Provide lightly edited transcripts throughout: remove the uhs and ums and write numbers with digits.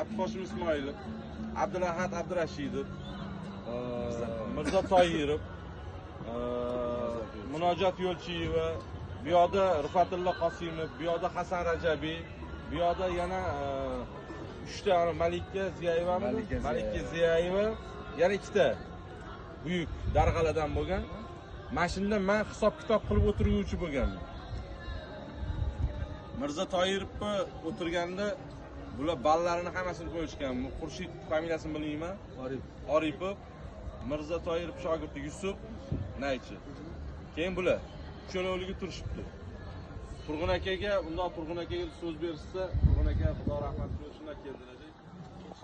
Abduhoshim Ismoilov, Abdulahad Abdurashidov, Mirzo Toyirov, Munojot Yo'lchiyeva, bu yoqda Rifatilla Qosimov, bu yoqda Hasan Rajabiy, bu yoqda yana 3 ta Malika Ziyayevami? Malika Ziyayeva, yana 2 ta buyuk darg'aladan bo'lgan. Mana shunda men hisob-kitob qilib o'tiruvchi bo'lganman. Mirzo Toyirovga o'tirganda bular ballarini hammasini qo'yishgan. Xurshid familiyasini bilmayman. Oripov, Mirzo Toyirov shogirdi Yusuf Naychi. Keyin bular uchaloviga turishibdi. Turg'un akaga, undan Turg'un akaga so'z bersa, Turg'un aka xudo rahmat qilsin, shunday keldilar.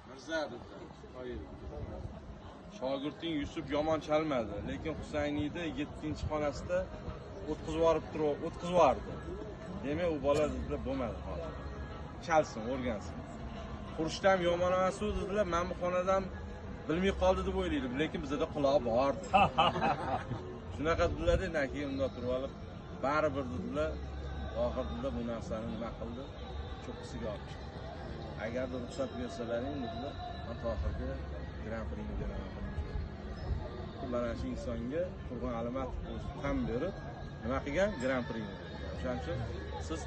Mirzo dedilar, Toyirov. Shogirding Yusuf yomon chalmadi, lekin Husayniyda 7-xonasida o'tkazib yubordi. Demak, u bola dedilar bo'lmadi hozir. Chalsin, o'rgansin. Xurshid ham yomon emas dedilar, men bu xonadan bilmay qoldi deb o'ylaydim, lekin bizda quloq bor. Shunaqa dedilar-da, keyin unda turib olib, baribir dedilar, oxirida bu narsani nima qildi? Cho'qqisiga olib chiqdi. Agarda ruxsat bersalaring dedilar, men oxirgi Grand Prixni beraman. Mana shu insonga Turg'un Alimatov ham berib, nima qilgan? Grand Prixni bergan. O'shaning uchun siz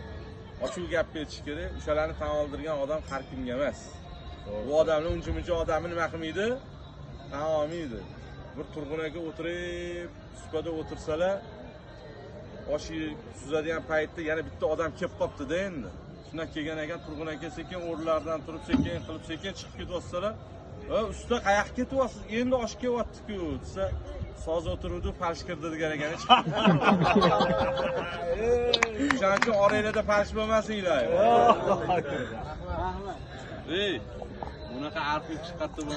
ochiq gapga aytish kerak. O'shalarni tan oldirgan odam har kimga emas. Bu odamni uncha-muncha odamni nima qilmaydi? Tan olmaydi. Bir Turg'un aka o'tirib, supada o'tirsalar, oshi suzadigan paytda yana bitta odam kelib qopti-da endi. Shundan kelgan ekan Turg'un aka sekin o'rnlaridan turib, sekin qilib, sekin chiqib ketyapsalar. Usta qayoqqa ketyapsiz? Endi osh kelyapti-ku, desa, soz o'tiruvdi, falsh kirdi degan ekan. O'shaning uchun oranglarda falsh bo'lmasinglar. Rahmat. Bunaqa arxiv chiqardi.